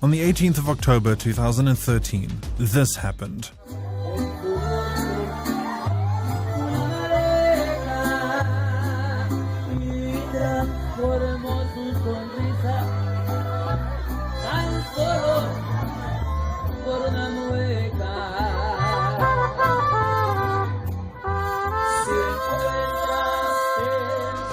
On the 18th of October 2013, this happened.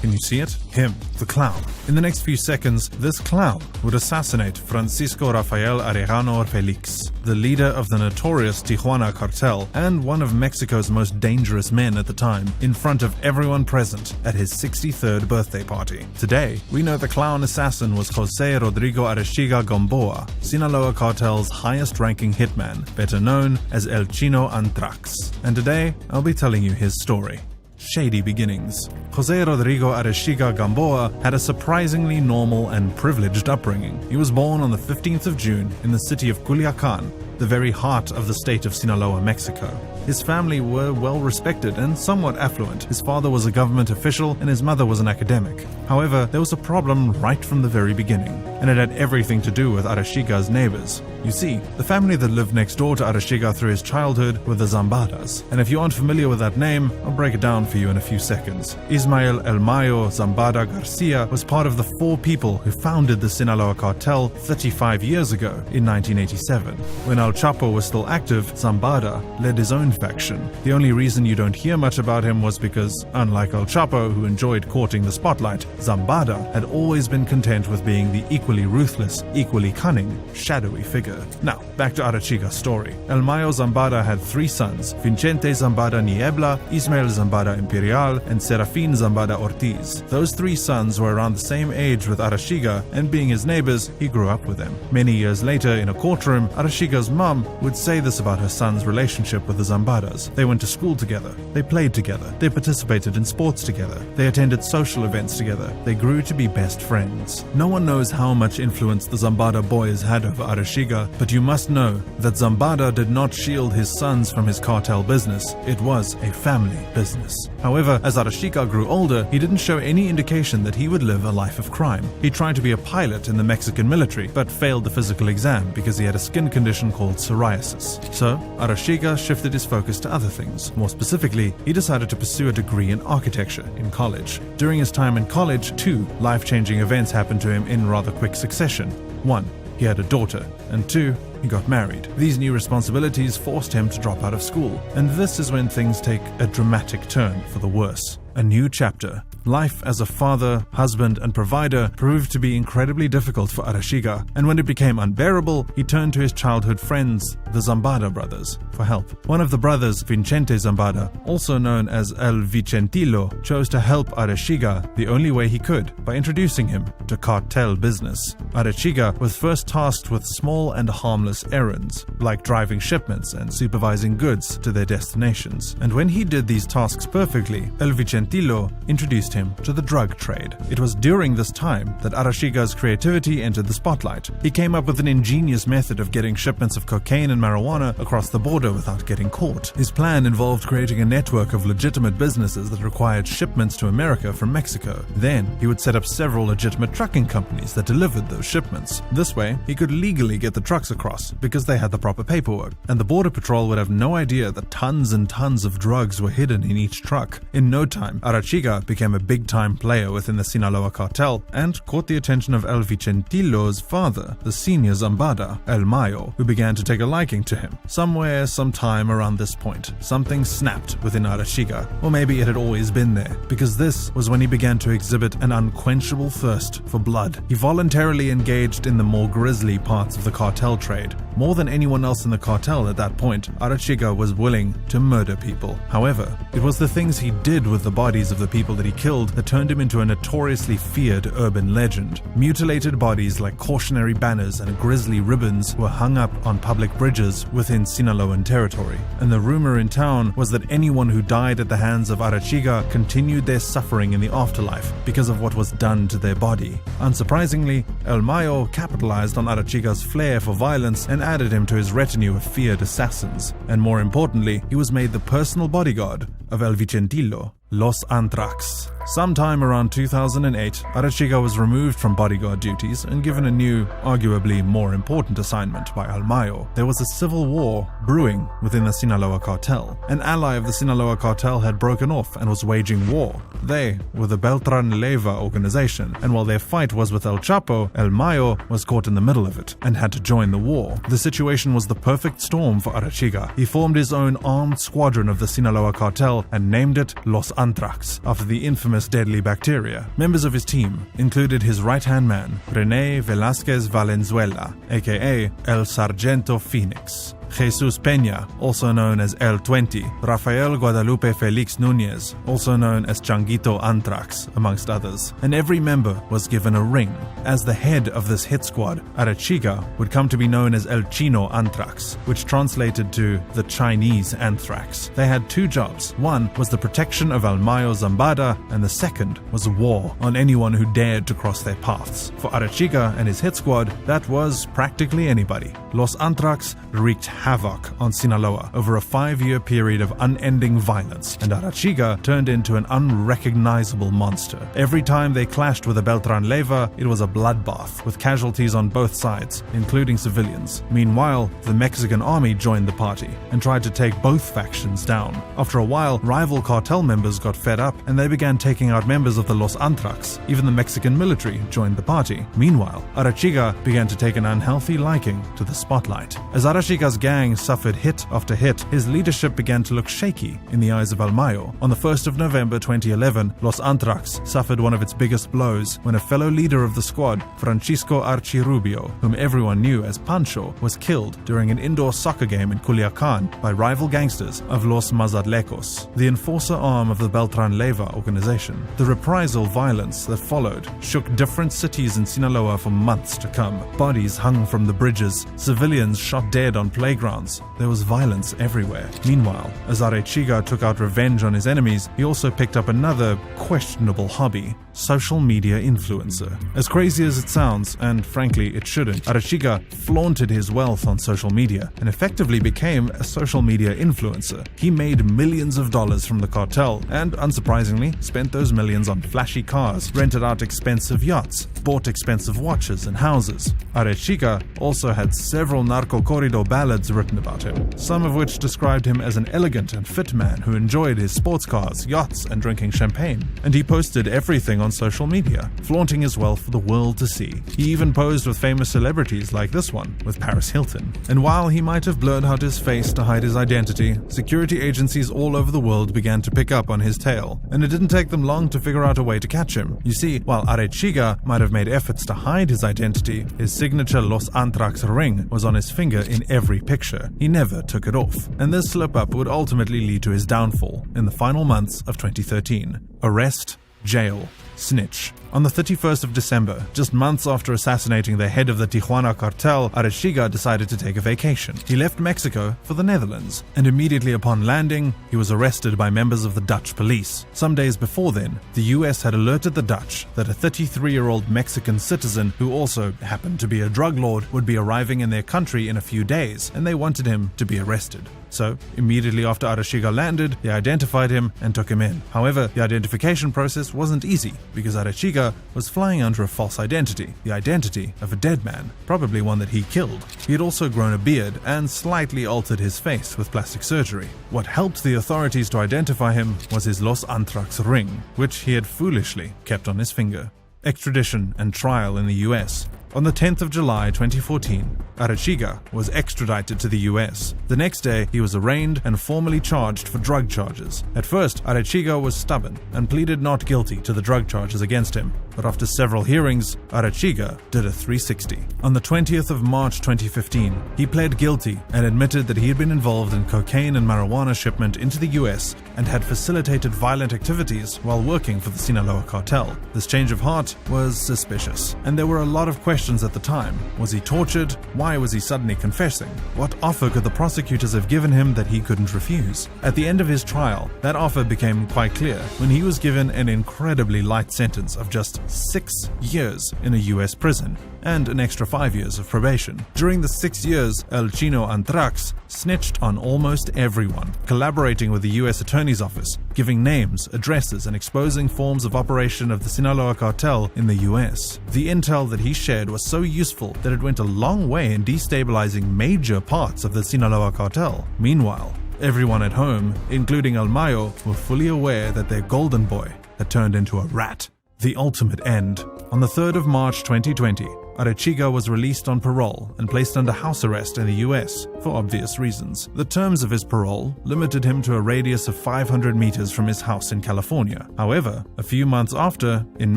Can you see it? Him, the clown. In the next few seconds, this clown would assassinate Francisco Rafael Arellano Felix, the leader of the notorious Tijuana cartel and one of Mexico's most dangerous men at the time, in front of everyone present at his 63rd birthday party. Today, we know the clown assassin was Jose Rodrigo Arechiga Gamboa, Sinaloa cartel's highest-ranking hitman, better known as El Chino Antrax. And today, I'll be telling you his story. Shady beginnings. Jose Rodrigo Arechiga Gamboa had a surprisingly normal and privileged upbringing. He was born on the 15th of June in the city of Culiacan, the very heart of the state of Sinaloa, Mexico. His family were well respected and somewhat affluent. His father was a government official and his mother was an academic. However, there was a problem right from the very beginning, and it had everything to do with Arechiga's neighbors. You see, the family that lived next door to Arechiga through his childhood were the Zambadas. And if you aren't familiar with that name, I'll break it down for you in a few seconds. Ismael El Mayo Zambada Garcia was part of the 4 people who founded the Sinaloa cartel 35 years ago in 1987. When El Chapo was still active, Zambada led his own faction. The only reason you don't hear much about him was because, unlike El Chapo, who enjoyed courting the spotlight, Zambada had always been content with being the equally ruthless, equally cunning, shadowy figure. Now, back to Arechiga's story. El Mayo Zambada had 3 sons, Vicente Zambada Niebla, Ismael Zambada Imperial, and Serafin Zambada Ortiz. Those 3 sons were around the same age with Arechiga, and being his neighbors, he grew up with them. Many years later, in a courtroom, Arechiga's mom would say this about her son's relationship with the Zambadas. They went to school together, they played together, they participated in sports together, they attended social events together, they grew to be best friends. No one knows how much influence the Zambada boys had over Arechiga, but you must know that Zambada did not shield his sons from his cartel business. It was a family business. However, as Arechiga grew older, he didn't show any indication that he would live a life of crime. He tried to be a pilot in the Mexican military, but failed the physical exam because he had a skin condition called psoriasis. So, Arechiga shifted his focus to other things. More specifically, he decided to pursue a degree in architecture in college. During his time in college, 2 life-changing events happened to him in rather quick succession. 1. He had a daughter, and 2, he got married. These new responsibilities forced him to drop out of school, and this is when things take a dramatic turn for the worse. A new chapter. Life as a father, husband, and provider proved to be incredibly difficult for Arechiga, and when it became unbearable, he turned to his childhood friends, the Zambada brothers, for help. One of the brothers, Vicente Zambada, also known as El Vicentillo, chose to help Arechiga the only way he could, by introducing him to cartel business. Arechiga was first tasked with small and harmless errands, like driving shipments and supervising goods to their destinations. And when he did these tasks perfectly, El Vicentillo introduced him to the drug trade. It was during this time that Arechiga's creativity entered the spotlight. He came up with an ingenious method of getting shipments of cocaine and marijuana across the border without getting caught. His plan involved creating a network of legitimate businesses that required shipments to America from Mexico. Then, he would set up several legitimate trucking companies that delivered those shipments. This way, he could legally get the trucks across because they had the proper paperwork, and the Border Patrol would have no idea that tons and tons of drugs were hidden in each truck. In no time, Arechiga became a big-time player within the Sinaloa cartel and caught the attention of El Vicentillo's father, the senior Zambada, El Mayo, who began to take a liking to him. Somewhere, sometime around this point, something snapped within Arechiga, or maybe it had always been there, because this was when he began to exhibit an unquenchable thirst for blood. He voluntarily engaged in the more grisly parts of the cartel trade. More than anyone else in the cartel at that point, Arechiga was willing to murder people. However, it was the things he did with the bodies of the people that he killed that turned him into a notoriously feared urban legend. Mutilated bodies like cautionary banners and grisly ribbons were hung up on public bridges within Sinaloan territory, and the rumor in town was that anyone who died at the hands of Arechiga continued their suffering in the afterlife because of what was done to their body. Unsurprisingly, El Mayo capitalized on Arechiga's flair for violence and added him to his retinue of feared assassins, and more importantly, he was made the personal bodyguard of El Vicentillo, Los Antrax. Sometime around 2008, Arechiga was removed from bodyguard duties and given a new, arguably more important assignment by Almayo. There was a civil war brewing within the Sinaloa cartel. An ally of the Sinaloa cartel had broken off and was waging war. They were the Beltran Leyva organization, and while their fight was with El Chapo, Almayo was caught in the middle of it and had to join the war. The situation was the perfect storm for Arechiga. He formed his own armed squadron of the Sinaloa cartel and named it Los Antrax, after the infamous deadly bacteria. Members of his team included his right-hand man, René Velázquez Valenzuela, aka El Sargento Phoenix, Jesus Peña, also known as El 20, Rafael Guadalupe Felix Núñez, also known as Changuito Antrax, amongst others. And every member was given a ring. As the head of this hit squad, Arechiga would come to be known as El Chino Antrax, which translated to the Chinese anthrax. They had two jobs. One was the protection of Almayo Zambada, and the second was war on anyone who dared to cross their paths. For Arechiga and his hit squad, that was practically anybody. Los Antrax wreaked havoc on Sinaloa over a 5-year period of unending violence, and Arechiga turned into an unrecognizable monster. Every time they clashed with the Beltran Leyva, it was a bloodbath, with casualties on both sides, including civilians. Meanwhile, the Mexican army joined the party and tried to take both factions down. After a while, rival cartel members got fed up, and they began taking out members of the Los Antrax. Even the Mexican military joined the party. Meanwhile, Arechiga began to take an unhealthy liking to the spotlight. As Arechiga's gang suffered hit after hit, his leadership began to look shaky in the eyes of Almayo. On the 1st of November 2011, Los Antrax suffered one of its biggest blows when a fellow leader of the squad, Francisco Archirubio, whom everyone knew as Pancho, was killed during an indoor soccer game in Culiacan by rival gangsters of Los Mazatlecos, the enforcer arm of the Beltran Leyva organization. The reprisal violence that followed shook different cities in Sinaloa for months to come. Bodies hung from the bridges, civilians shot dead on playgrounds. There was violence everywhere. Meanwhile, as Arechiga took out revenge on his enemies, he also picked up another questionable hobby: social media influencer. As crazy as it sounds, and frankly it shouldn't, Arechiga flaunted his wealth on social media and effectively became a social media influencer. He made millions of dollars from the cartel and, unsurprisingly, spent those millions on flashy cars, rented out expensive yachts, bought expensive watches and houses. Arechiga also had several narco corrido ballads written about him, some of which described him as an elegant and fit man who enjoyed his sports cars, yachts, and drinking champagne. And he posted everything on social media, flaunting his wealth for the world to see. He even posed with famous celebrities like this one, with Paris Hilton. And while he might have blurred out his face to hide his identity, security agencies all over the world began to pick up on his tail, and it didn't take them long to figure out a way to catch him. You see, while Arechiga might have made efforts to hide his identity, his signature Los Antrax ring was on his finger in every picture. He never took it off, and this slip-up would ultimately lead to his downfall in the final months of 2013. Arrest, jail, snitch. On the 31st of December, just months after assassinating the head of the Tijuana cartel, Arechiga decided to take a vacation. He left Mexico for the Netherlands, and immediately upon landing, he was arrested by members of the Dutch police. Some days before then, the US had alerted the Dutch that a 33-year-old Mexican citizen who also happened to be a drug lord would be arriving in their country in a few days, and they wanted him to be arrested. So, immediately after Arechiga landed, they identified him and took him in. However, the identification process wasn't easy, because Arechiga was flying under a false identity, the identity of a dead man, probably one that he killed. He had also grown a beard and slightly altered his face with plastic surgery. What helped the authorities to identify him was his Los Antrax ring, which he had foolishly kept on his finger. Extradition and trial in the US. On the 10th of July 2014, Arechiga was extradited to the US. The next day, he was arraigned and formally charged for drug charges. At first, Arechiga was stubborn and pleaded not guilty to the drug charges against him. But after several hearings, Arechiga did a 360. On the 20th of March 2015, he pled guilty and admitted that he had been involved in cocaine and marijuana shipment into the US and had facilitated violent activities while working for the Sinaloa cartel. This change of heart was suspicious, and there were a lot of questions at the time. Was he tortured? Why was he suddenly confessing? What offer could the prosecutors have given him that he couldn't refuse? At the end of his trial, that offer became quite clear when he was given an incredibly light sentence of just 6 years in a US prison. and an extra 5 years of probation. During the 6 years, El Chino Antrax snitched on almost everyone, collaborating with the U.S. Attorney's Office, giving names, addresses, and exposing forms of operation of the Sinaloa cartel in the U.S. The intel that he shared was so useful that it went a long way in destabilizing major parts of the Sinaloa cartel. Meanwhile, everyone at home, including El Mayo, were fully aware that their golden boy had turned into a rat. The ultimate end. On the 3rd of March 2020, Arechiga was released on parole and placed under house arrest in the US for obvious reasons. The terms of his parole limited him to a radius of 500 meters from his house in California. However, a few months after, in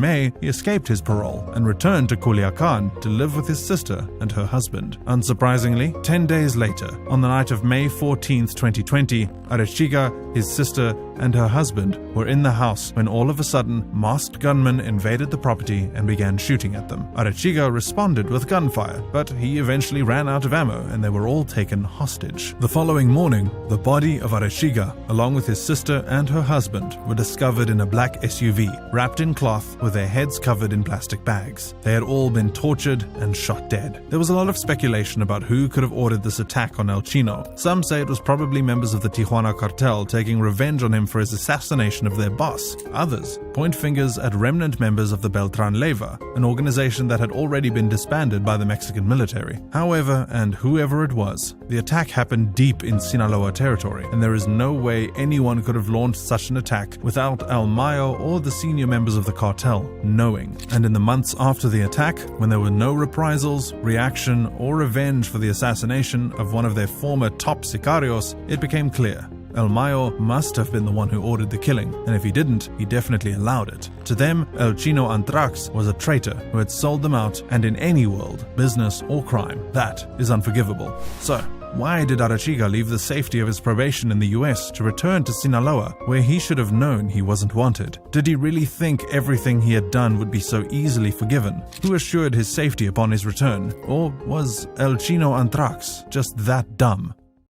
May, he escaped his parole and returned to Culiacan to live with his sister and her husband. Unsurprisingly, 10 days later, on the night of May 14, 2020, Arechiga, his sister, and her husband were in the house when all of a sudden, masked gunmen invaded the property and began shooting at them. Arechiga responded with gunfire, but he eventually ran out of ammo and they were all taken hostage. The following morning, the body of Arechiga, along with his sister and her husband, were discovered in a black SUV, wrapped in cloth with their heads covered in plastic bags. They had all been tortured and shot dead. There was a lot of speculation about who could have ordered this attack on El Chino. Some say it was probably members of the Tijuana cartel taking revenge on him for his assassination of their boss. Others point fingers at remnant members of the Beltran Leyva, an organization that had already been disbanded by the Mexican military. However, and whoever it was, the attack happened deep in Sinaloa territory, and there is no way anyone could have launched such an attack without El Mayo or the senior members of the cartel knowing. And in the months after the attack, when there were no reprisals, reaction, or revenge for the assassination of one of their former top sicarios, it became clear El Mayo must have been the one who ordered the killing, and if he didn't, he definitely allowed it. To them, El Chino Antrax was a traitor who had sold them out, and in any world, business or crime, that is unforgivable. So, why did Arechiga leave the safety of his probation in the US to return to Sinaloa, where he should have known he wasn't wanted? Did he really think everything he had done would be so easily forgiven? Who assured his safety upon his return? Or was El Chino Antrax just that dumb?